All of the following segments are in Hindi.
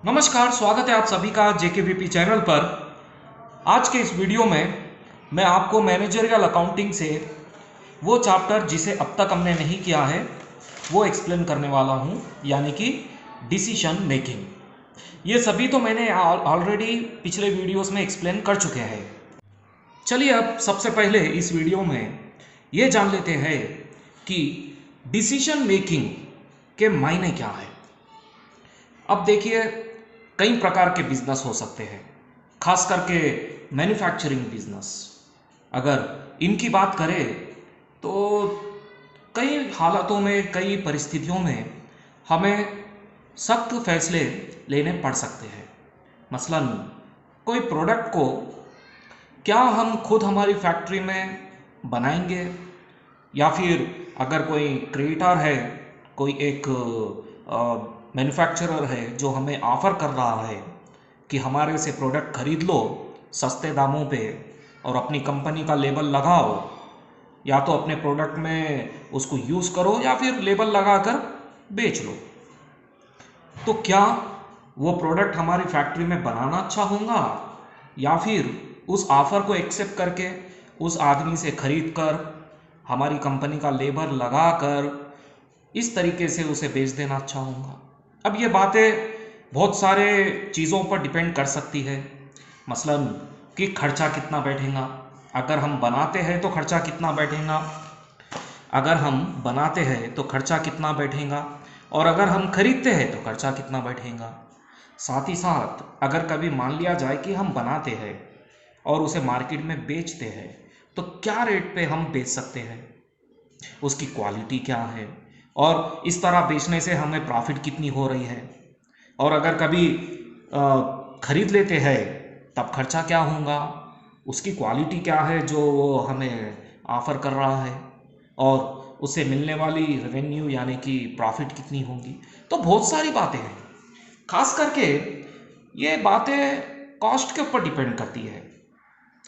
नमस्कार, स्वागत है आप सभी का जेकेवीपी चैनल पर। आज के इस वीडियो में मैं आपको मैनेजरियल अकाउंटिंग से वो चैप्टर जिसे अब तक हमने नहीं किया है वो एक्सप्लेन करने वाला हूँ, यानी कि डिसीजन मेकिंग। ये सभी तो मैंने ऑलरेडी पिछले वीडियोस में एक्सप्लेन कर चुके हैं। चलिए अब सबसे पहले इस वीडियो में ये जान लेते हैं कि डिसीजन मेकिंग के मायने क्या है। अब देखिए, कई प्रकार के बिजनेस हो सकते हैं, खास करके मैन्युफैक्चरिंग बिजनेस। अगर इनकी बात करें तो कई हालातों में, कई परिस्थितियों में हमें सख्त फैसले लेने पड़ सकते हैं। मसलन कोई प्रोडक्ट को क्या हम खुद हमारी फैक्ट्री में बनाएंगे, या फिर अगर कोई क्रिएटर है, कोई एक मैन्युफैक्चरर है जो हमें ऑफ़र कर रहा है कि हमारे से प्रोडक्ट खरीद लो सस्ते दामों पे और अपनी कंपनी का लेबल लगाओ, या तो अपने प्रोडक्ट में उसको यूज़ करो या फिर लेबल लगाकर बेच लो, तो क्या वो प्रोडक्ट हमारी फैक्ट्री में बनाना अच्छा होगा, या फिर उस ऑफ़र को एक्सेप्ट करके उस आदमी से खरीद कर हमारी कंपनी का लेबल लगाकर इस तरीके से उसे बेच देना अच्छा होगा। अब ये बातें बहुत सारे चीज़ों पर डिपेंड कर सकती है। मसलन कि खर्चा कितना बैठेगा, अगर हम बनाते हैं तो खर्चा कितना बैठेगा, अगर हम बनाते हैं तो खर्चा कितना बैठेगा, और अगर हम खरीदते हैं तो खर्चा कितना बैठेगा। साथ ही साथ अगर कभी मान लिया जाए कि हम बनाते हैं और उसे मार्केट में बेचते हैं तो क्या रेट पे हम बेच सकते हैं, उसकी क्वालिटी क्या है, और इस तरह बेचने से हमें प्रॉफिट कितनी हो रही है। और अगर कभी खरीद लेते हैं तब खर्चा क्या होगा, उसकी क्वालिटी क्या है जो वो हमें ऑफ़र कर रहा है, और उससे मिलने वाली रेवेन्यू यानी कि प्रॉफिट कितनी होगी। तो बहुत सारी बातें हैं, खास करके ये बातें कॉस्ट के ऊपर डिपेंड करती है।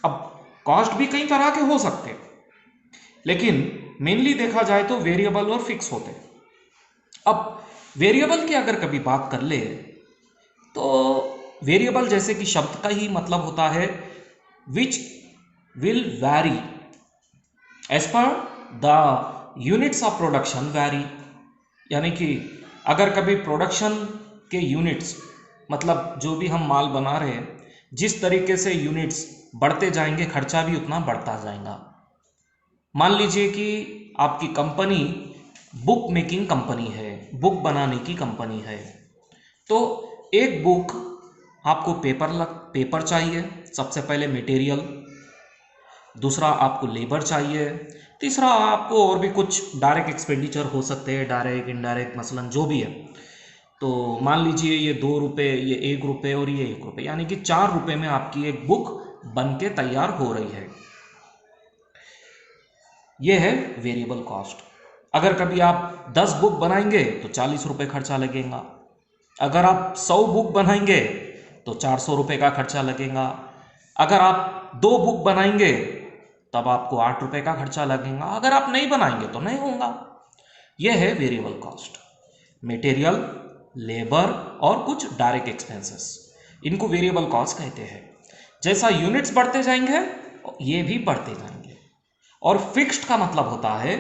अब कॉस्ट भी कई तरह के हो सकते हैं, लेकिन मेनली देखा जाए तो वेरिएबल और फिक्स होते हैं। अब वेरिएबल की अगर कभी बात कर ले तो वेरिएबल जैसे कि शब्द का ही मतलब होता है which will vary as per the units of production vary, यानी कि अगर कभी प्रोडक्शन के यूनिट्स, मतलब जो भी हम माल बना रहे हैं, जिस तरीके से यूनिट्स बढ़ते जाएंगे खर्चा भी उतना बढ़ता जाएगा। मान लीजिए कि आपकी कंपनी बुक मेकिंग कंपनी है, बुक बनाने की कंपनी है, तो एक बुक आपको पेपर चाहिए, सबसे पहले मटेरियल, दूसरा आपको लेबर चाहिए, तीसरा आपको और भी कुछ डायरेक्ट एक्सपेंडिचर हो सकते हैं, डायरेक्ट इनडायरेक्ट, मसलन जो भी है। तो मान लीजिए ये 2 रुपये, ये 1 रुपये और ये 1 रुपये, यानी कि 4 रुपये में आपकी एक बुक बन के तैयार हो रही है। ये है वेरिएबल कॉस्ट। अगर कभी आप 10 बुक बनाएंगे तो 40 रुपये खर्चा लगेगा, अगर आप 100 बुक बनाएंगे तो 400 रुपये का खर्चा लगेगा, अगर आप 2 बुक बनाएंगे तब आपको 8 रुपये का खर्चा लगेगा, अगर आप नहीं बनाएंगे तो नहीं होगा। यह है वेरिएबल कॉस्ट। मटेरियल, लेबर और कुछ डायरेक्ट एक्सपेंसेस, इनको वेरिएबल कॉस्ट कहते हैं। जैसा यूनिट्स बढ़ते जाएंगे ये भी बढ़ते जाएंगे। और फिक्स्ड का मतलब होता है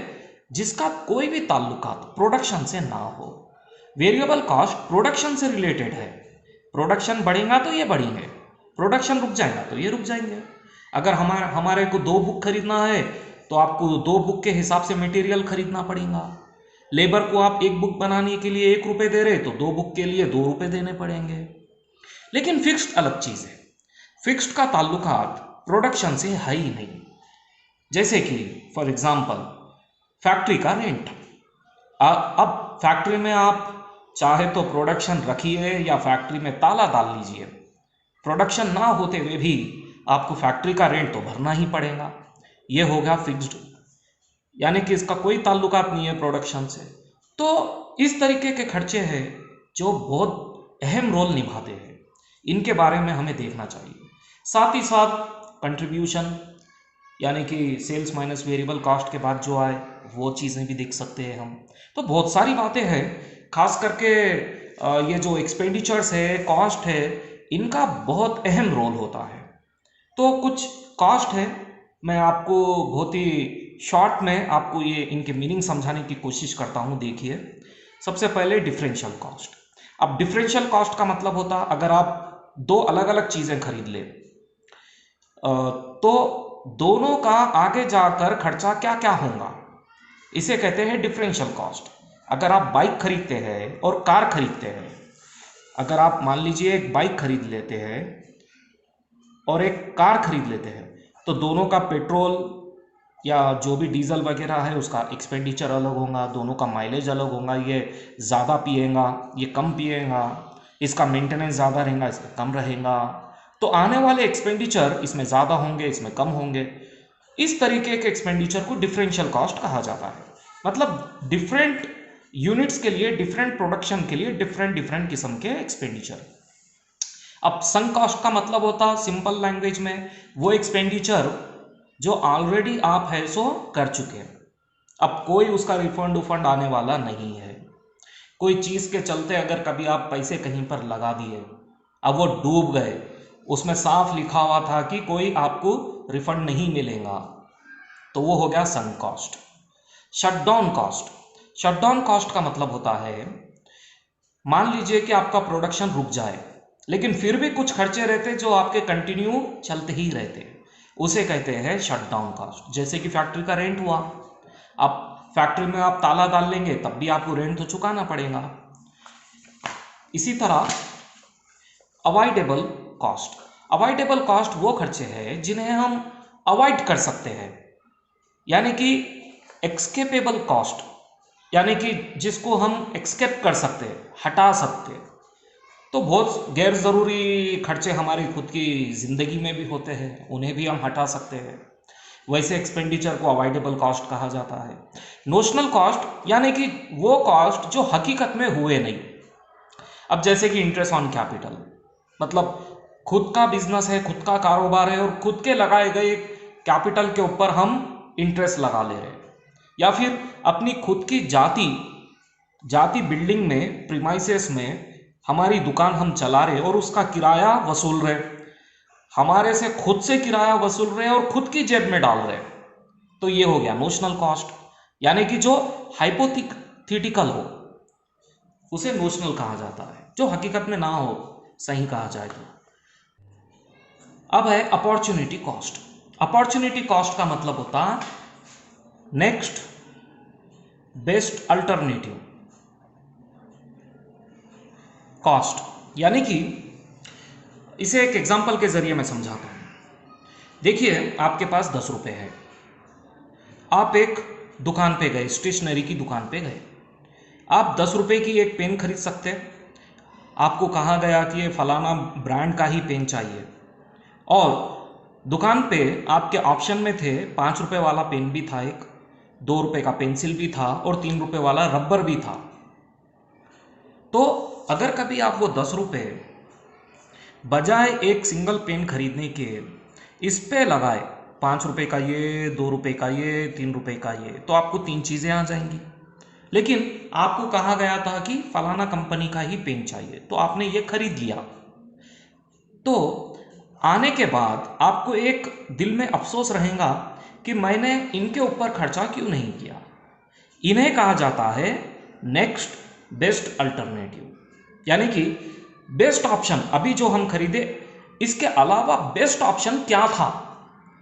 जिसका कोई भी ताल्लुकात प्रोडक्शन से ना हो। वेरिएबल कॉस्ट प्रोडक्शन से रिलेटेड है, प्रोडक्शन बढ़ेगा तो ये बढ़ेंगे, प्रोडक्शन रुक जाएगा तो ये रुक जाएंगे। अगर हमारे को 2 बुक खरीदना है तो आपको 2 बुक के हिसाब से मटेरियल खरीदना पड़ेगा। लेबर को आप 1 बुक बनाने के लिए 1 रुपये दे रहे तो 2 बुक के लिए 2 रुपये देने पड़ेंगे। लेकिन फिक्स्ड अलग चीज़ है, फिक्स्ड का ताल्लुकात प्रोडक्शन से है ही नहीं। जैसे कि फॉर एग्जांपल फैक्ट्री का रेंट। अब फैक्ट्री में आप चाहे तो प्रोडक्शन रखिए या फैक्ट्री में ताला डाल लीजिए, प्रोडक्शन ना होते हुए भी आपको फैक्ट्री का रेंट तो भरना ही पड़ेगा। ये होगा फिक्स्ड, यानी कि इसका कोई ताल्लुकात नहीं है प्रोडक्शन से। तो इस तरीके के खर्चे हैं जो बहुत अहम रोल निभाते हैं, इनके बारे में हमें देखना चाहिए। साथ ही साथ कंट्रीब्यूशन, यानी कि सेल्स माइनस वेरिएबल कॉस्ट के बाद जो आए वो चीज़ें भी देख सकते हैं हम। तो बहुत सारी बातें हैं, खास करके ये जो एक्सपेंडिचर्स है, कॉस्ट है, इनका बहुत अहम रोल होता है। तो कुछ कॉस्ट है, मैं आपको बहुत ही शॉर्ट में आपको ये इनके मीनिंग समझाने की कोशिश करता हूँ। देखिए, सबसे पहले डिफरेंशियल कॉस्ट। अब डिफरेंशियल कॉस्ट का मतलब होता है अगर आप दो अलग अलग चीज़ें खरीद ले तो दोनों का आगे जाकर खर्चा क्या क्या होगा, इसे कहते हैं डिफरेंशियल कॉस्ट। अगर आप बाइक खरीदते हैं और कार खरीदते हैं, अगर आप मान लीजिए एक बाइक खरीद लेते हैं और एक कार खरीद लेते हैं, तो दोनों का पेट्रोल या जो भी डीजल वगैरह है उसका एक्सपेंडिचर अलग होगा, दोनों का माइलेज अलग होगा। ये ज़्यादा पिएगा, ये कम पिएगा, इसका मेंटेनेंस ज़्यादा रहेगा, इसका कम रहेगा, तो आने वाले एक्सपेंडिचर इसमें ज़्यादा होंगे, इसमें कम होंगे। इस तरीके के एक्सपेंडिचर को डिफरेंशियल कॉस्ट कहा जाता है। मतलब डिफरेंट यूनिट्स के लिए, डिफरेंट प्रोडक्शन के लिए डिफरेंट किस्म के एक्सपेंडिचर। अब संक कॉस्ट का मतलब होता है सिंपल लैंग्वेज में वो एक्सपेंडिचर जो ऑलरेडी आप है सो कर चुके हैं, अब कोई उसका रिफंड उफंड आने वाला नहीं है। कोई चीज़ के चलते अगर कभी आप पैसे कहीं पर लगा दिए, अब वो डूब गए, उसमें साफ लिखा हुआ था कि कोई आपको रिफंड नहीं मिलेगा, तो वो हो गया sunk cost. Shutdown cost. Shutdown cost का मतलब होता है, मान लीजिए कि आपका प्रोडक्शन रुक जाए लेकिन फिर भी कुछ खर्चे रहते जो आपके कंटिन्यू चलते ही रहते, उसे कहते हैं शटडाउन कॉस्ट। जैसे कि फैक्ट्री का रेंट हुआ, अब फैक्ट्री में आप ताला डाल लेंगे तब भी आपको रेंट तो चुकाना पड़ेगा। इसी तरह अवॉइडेबल कॉस्ट। अवॉइडेबल कॉस्ट वो खर्चे हैं जिन्हें हम अवॉइड कर सकते हैं, यानी कि एक्सकेपेबल कॉस्ट, यानी कि जिसको हम एक्सकेप कर सकते हैं, हटा सकते हैं। तो बहुत गैर ज़रूरी खर्चे हमारी खुद की ज़िंदगी में भी होते हैं, उन्हें भी हम हटा सकते हैं, वैसे एक्सपेंडिचर को अवॉइडेबल कॉस्ट कहा जाता है। नोशनल कॉस्ट यानी कि वो कॉस्ट जो हकीकत में हुए नहीं। अब जैसे कि इंटरेस्ट ऑन कैपिटल, मतलब खुद का बिजनेस है, खुद का कारोबार है और खुद के लगाए गए कैपिटल के ऊपर हम इंटरेस्ट लगा ले रहे हैं, या फिर अपनी खुद की जाति बिल्डिंग में, प्रीमाइसेस में हमारी दुकान हम चला रहे और उसका किराया वसूल रहे, हमारे से खुद से किराया वसूल रहे और खुद की जेब में डाल रहे, तो ये हो गया नोशनल कॉस्ट। यानी कि जो हाइपोथेटिकल हो उसे नोशनल कहा जाता है, जो हकीकत में ना हो, सही कहा जाए तो। अब है अपॉर्चुनिटी कॉस्ट। अपॉर्चुनिटी कॉस्ट का मतलब होता है नेक्स्ट बेस्ट अल्टरनेटिव कॉस्ट। यानी कि इसे एक एग्जांपल के जरिए मैं समझाता हूं। देखिए, आपके पास 10 रुपये है, आप एक दुकान पे गए, स्टेशनरी की दुकान पे गए, आप 10 रुपये की एक पेन खरीद सकते हैं। आपको कहा गया कि ये फलाना ब्रांड का ही पेन चाहिए, और दुकान पे आपके ऑप्शन में थे 5 रुपये वाला पेन भी था, एक 2 रुपये का पेंसिल भी था और 3 रुपये वाला रबर भी था। तो अगर कभी आप वो 10 रुपये बजाय एक सिंगल पेन खरीदने के इस पे लगाए, 5 रुपये का ये, 2 रुपये का ये, 3 रुपये का ये, तो आपको 3 चीज़ें आ जाएंगी। लेकिन आपको कहा गया था कि फलाना कंपनी का ही पेन चाहिए, तो आपने ये खरीद लिया। तो आने के बाद आपको एक दिल में अफसोस रहेगा कि मैंने इनके ऊपर खर्चा क्यों नहीं किया। इन्हें कहा जाता है नेक्स्ट बेस्ट अल्टरनेटिव, यानी कि बेस्ट ऑप्शन अभी जो हम खरीदे, इसके अलावा बेस्ट ऑप्शन क्या था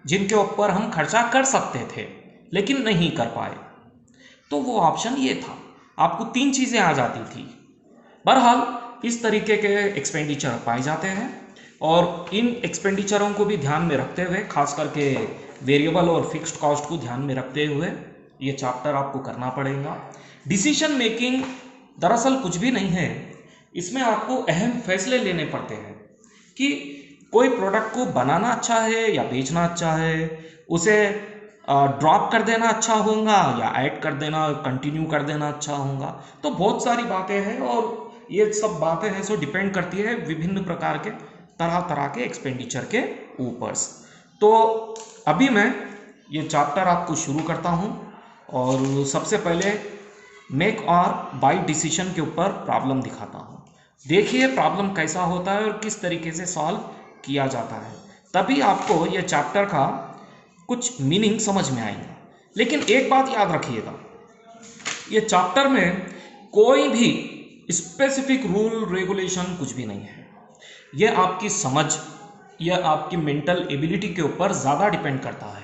जिनके ऊपर हम खर्चा कर सकते थे लेकिन नहीं कर पाए, तो वो ऑप्शन ये था। आपको 3 चीज़ें आ जाती थी। बहरहाल इस तरीके के एक्सपेंडिचर पाए जाते हैं, और इन एक्सपेंडिचरों को भी ध्यान में रखते हुए, खास करके वेरिएबल और फिक्स्ड कॉस्ट को ध्यान में रखते हुए ये चैप्टर आपको करना पड़ेगा। डिसीजन मेकिंग दरअसल कुछ भी नहीं है, इसमें आपको अहम फैसले लेने पड़ते हैं कि कोई प्रोडक्ट को बनाना अच्छा है या बेचना अच्छा है, उसे ड्रॉप कर देना अच्छा होगा या ऐड कर देना, कंटिन्यू कर देना अच्छा होगा। तो बहुत सारी बातें हैं, और ये सब बातें हैं सो डिपेंड करती है विभिन्न प्रकार के तरह तरह के एक्सपेंडिचर के ऊपर। तो अभी मैं ये चैप्टर आपको शुरू करता हूँ, और सबसे पहले मेक और बाय डिसीजन के ऊपर प्रॉब्लम दिखाता हूँ। देखिए प्रॉब्लम कैसा होता है और किस तरीके से सॉल्व किया जाता है, तभी आपको यह चैप्टर का कुछ मीनिंग समझ में आएगा। लेकिन एक बात याद रखिएगा, ये चैप्टर में कोई भी स्पेसिफिक रूल रेगुलेशन कुछ भी नहीं है। यह आपकी समझ, यह आपकी मेंटल एबिलिटी के ऊपर ज़्यादा डिपेंड करता है।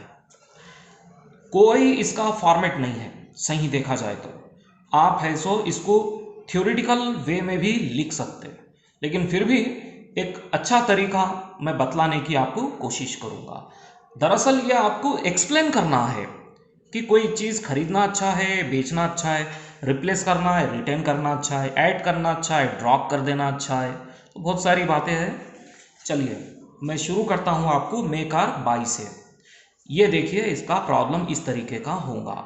कोई इसका फॉर्मेट नहीं है। सही देखा जाए तो आप है सो इसको थ्योरेटिकल वे में भी लिख सकते हैं, लेकिन फिर भी एक अच्छा तरीका मैं बतलाने की आपको कोशिश करूँगा। दरअसल ये आपको एक्सप्लेन करना है कि कोई चीज़ खरीदना अच्छा है, बेचना अच्छा है, रिप्लेस करना है, रिटर्न करना अच्छा है, ऐड करना अच्छा है, ड्रॉप कर देना अच्छा है, तो बहुत सारी बातें हैं। चलिए मैं शुरू करता हूँ आपको मेक और बाय से। ये देखिए इसका प्रॉब्लम इस तरीके का होगा।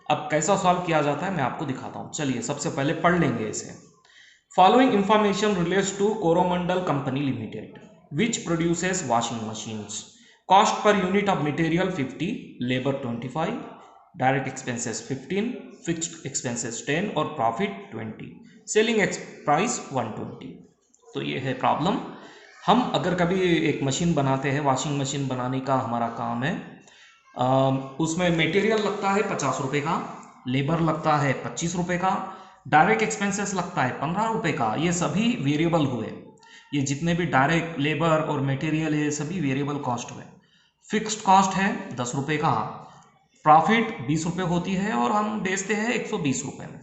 अब कैसा सॉल्व किया जाता है मैं आपको दिखाता हूँ। चलिए सबसे पहले पढ़ लेंगे इसे। Following information relates to Coromandel company limited which produces washing machines. Cost per unit of material 50, labour 25, direct expenses 15, fixed expenses 10 और प्रॉफिट 20, सेलिंग प्राइस 120। तो ये है प्रॉब्लम। हम अगर कभी एक मशीन बनाते हैं, वॉशिंग मशीन बनाने का हमारा काम है, उसमें मटेरियल लगता है 50 रुपये का, लेबर लगता है 25 रुपये का, डायरेक्ट एक्सपेंसेस लगता है 15 रुपये का। ये सभी वेरिएबल हुए, ये जितने भी डायरेक्ट लेबर और मटेरियल ये सभी वेरिएबल कॉस्ट हुए। फिक्स्ड कॉस्ट है 10 रुपये का, प्रॉफिट 20 रुपये होती है और हम बेचते हैं 120 रुपये में।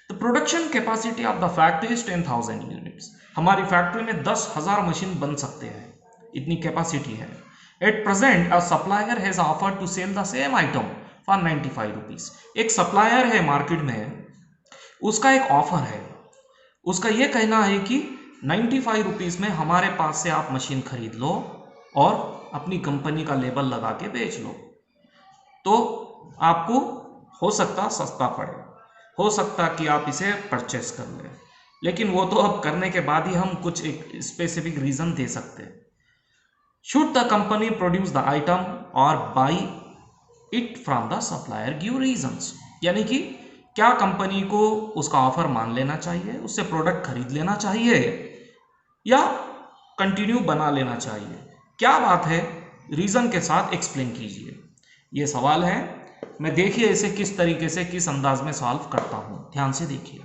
The production capacity of the factory is 10,000 units. हमारी फैक्ट्री में 10,000 मशीन बन सकते हैं, इतनी कैपेसिटी है। At present a supplier has offered to sell the same item for 95 rupees. एक सप्लायर है मार्केट में, उसका एक ऑफर है, उसका ये कहना है कि 95 रुपीज़ में हमारे पास से आप मशीन खरीद लो और अपनी कंपनी का लेबल लगा के बेच लो। तो आपको हो सकता सस्ता पड़े, हो सकता कि आप इसे परचेस कर लें, लेकिन वो तो अब करने के बाद ही हम कुछ एक स्पेसिफिक रीज़न दे सकते हैं। Should the company produce the item और buy it from the supplier give reasons. यानी कि क्या कंपनी को उसका ऑफर मान लेना चाहिए, उससे प्रोडक्ट खरीद लेना चाहिए या कंटिन्यू बना लेना चाहिए? क्या बात है, रीज़न के साथ एक्सप्लेन कीजिए। ये सवाल है। मैं देखिए इसे किस तरीके से, किस अंदाज में सॉल्व करता हूँ, ध्यान से देखिए।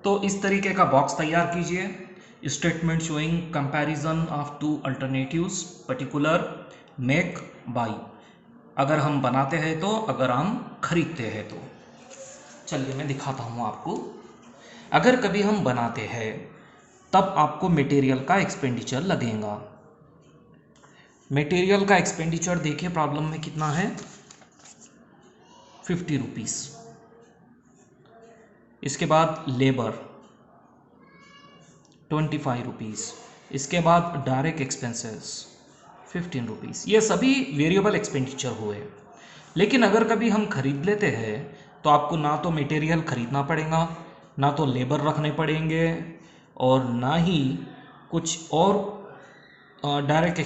तो इस तरीके का बॉक्स तैयार कीजिए। Statement showing comparison of two alternatives, particular, make, buy. अगर हम बनाते हैं तो, अगर हम खरीदते हैं तो। चलिए मैं दिखाता हूँ आपको। अगर कभी हम बनाते हैं तब आपको मटेरियल का एक्सपेंडिचर लगेगा। मटेरियल का एक्सपेंडिचर देखिए प्रॉब्लम में कितना है, 50 रुपीज़। इसके बाद लेबर 25 रुपीज़। इसके बाद डायरेक्ट एक्सपेंसेस 15 रुपीज़। ये सभी वेरिएबल एक्सपेंडिचर हुए। लेकिन अगर कभी हम खरीद लेते हैं तो आपको ना तो मटेरियल खरीदना पड़ेगा, ना तो लेबर रखने पड़ेंगे, और ना ही कुछ और डायरेक्ट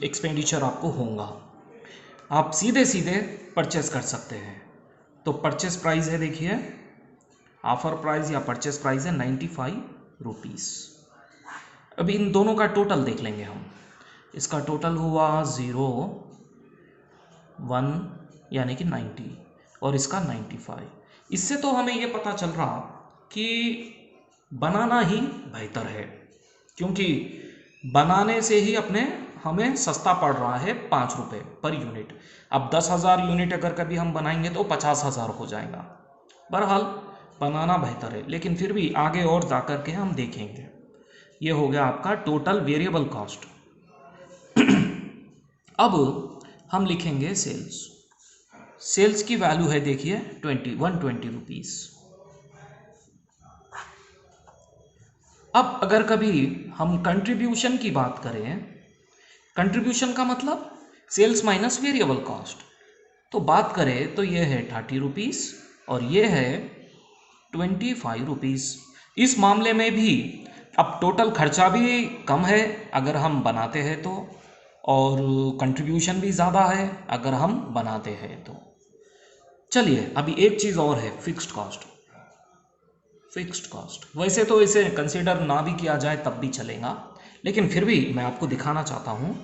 एक्सपेंडिचर आपको होगा। आप सीधे सीधे परचेस कर सकते हैं। तो परचेस प्राइस है, देखिए ऑफर प्राइस या परचेस प्राइस है 95 रुपीज़। अभी इन दोनों का टोटल देख लेंगे हम। इसका टोटल हुआ 0, 1 यानी कि 90 और इसका 95। इससे तो हमें ये पता चल रहा कि बनाना ही बेहतर है, क्योंकि बनाने से ही अपने हमें सस्ता पड़ रहा है 5 रुपये पर यूनिट। अब 10,000 यूनिट अगर कभी हम बनाएंगे तो 50,000 हो जाएगा। बहरहाल बनाना बेहतर है, लेकिन फिर भी आगे और जा कर के हम देखेंगे। ये हो गया आपका टोटल वेरिएबल कॉस्ट। अब हम लिखेंगे सेल्स। सेल्स की वैल्यू है देखिए 120 रुपीज़। अब अगर कभी हम कंट्रीब्यूशन की बात करें, कंट्रीब्यूशन का मतलब सेल्स माइनस वेरिएबल कॉस्ट, तो बात करें तो ये है 30 रुपीज़ और ये है 25 रुपीज़। इस मामले में भी अब टोटल खर्चा भी कम है अगर हम बनाते हैं तो, और कंट्रीब्यूशन भी ज़्यादा है अगर हम बनाते हैं तो। चलिए अभी एक चीज़ और है, फिक्स्ड कॉस्ट। फिक्स्ड कॉस्ट, वैसे तो इसे कंसीडर ना भी किया जाए तब भी चलेगा, लेकिन फिर भी मैं आपको दिखाना चाहता हूँ।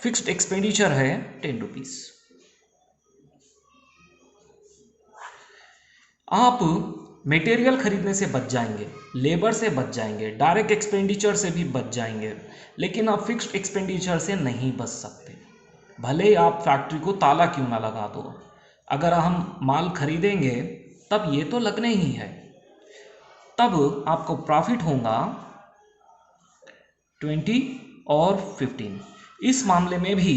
फिक्स्ड एक्सपेंडिचर है 10 रुपीज़। आप मटेरियल खरीदने से बच जाएंगे, लेबर से बच जाएंगे, डायरेक्ट एक्सपेंडिचर से भी बच जाएंगे, लेकिन आप फिक्स्ड एक्सपेंडिचर से नहीं बच सकते। भले ही आप फैक्ट्री को ताला क्यों ना लगा दो, अगर हम माल खरीदेंगे तब ये तो लगने ही है, तब आपको प्रॉफिट होगा 20 और 15। इस मामले में भी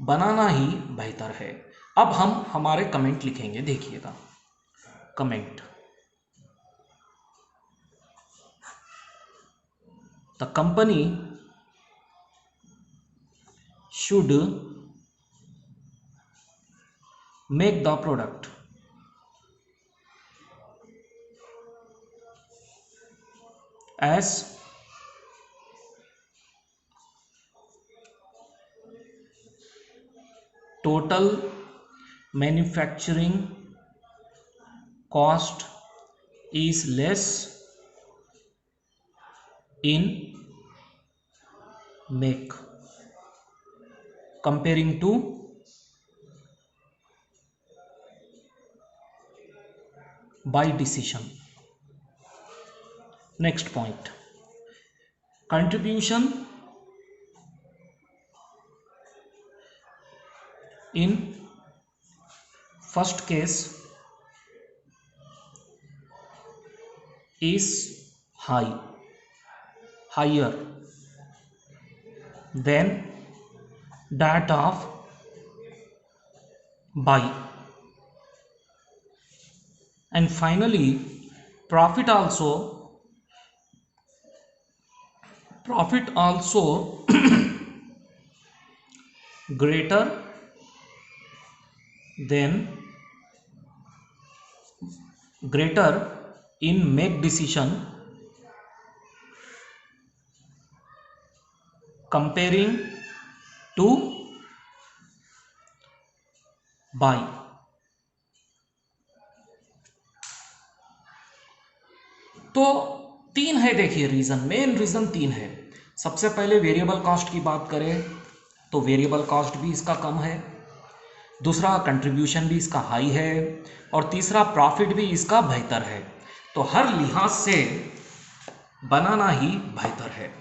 बनाना ही बेहतर है। अब हम हमारे कमेंट लिखेंगे, देखिएगा comment. The company should make the product as total manufacturing cost is less in make comparing to buy decision. Next point, contribution in first case is higher than that of buy, and finally profit also greater in make decision comparing to buy. तो तीन है, देखिए रीजन, मेन रीजन तीन है। सबसे पहले वेरिएबल कॉस्ट की बात करें तो वेरिएबल कॉस्ट भी इसका कम है, दूसरा कंट्रीब्यूशन भी इसका हाई है, और तीसरा प्रॉफिट भी इसका बेहतर है। तो हर लिहाज से बनाना ही बेहतर है।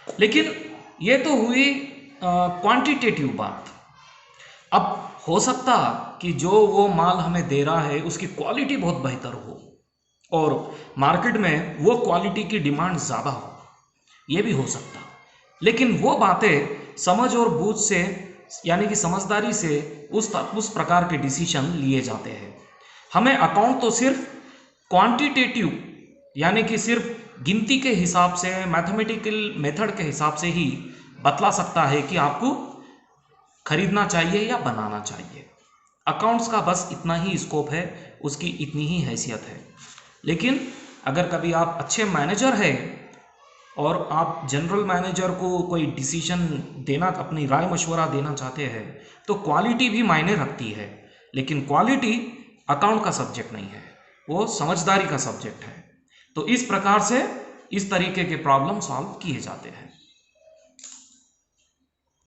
लेकिन ये तो हुई क्वांटिटेटिव बात। अब हो सकता कि जो वो माल हमें दे रहा है उसकी क्वालिटी बहुत बेहतर हो और मार्केट में वो क्वालिटी की डिमांड ज़्यादा हो, ये भी हो सकता। लेकिन वो बातें समझ और बूझ से, यानी कि समझदारी से उस प्रकार के डिसीजन लिए जाते हैं। हमें अकाउंट तो सिर्फ क्वांटिटेटिव, यानी कि सिर्फ गिनती के हिसाब से, मैथमेटिकल मेथड के हिसाब से ही बतला सकता है कि आपको खरीदना चाहिए या बनाना चाहिए। अकाउंट्स का बस इतना ही स्कोप है, उसकी इतनी ही हैसियत है। लेकिन अगर कभी आप अच्छे मैनेजर हैं और आप जनरल मैनेजर को कोई डिसीजन देना, अपनी राय मशवरा देना चाहते हैं, तो क्वालिटी भी मायने रखती है। लेकिन क्वालिटी अकाउंट का सब्जेक्ट नहीं है, वो समझदारी का सब्जेक्ट है। तो इस प्रकार से इस तरीके के प्रॉब्लम सॉल्व किए जाते हैं।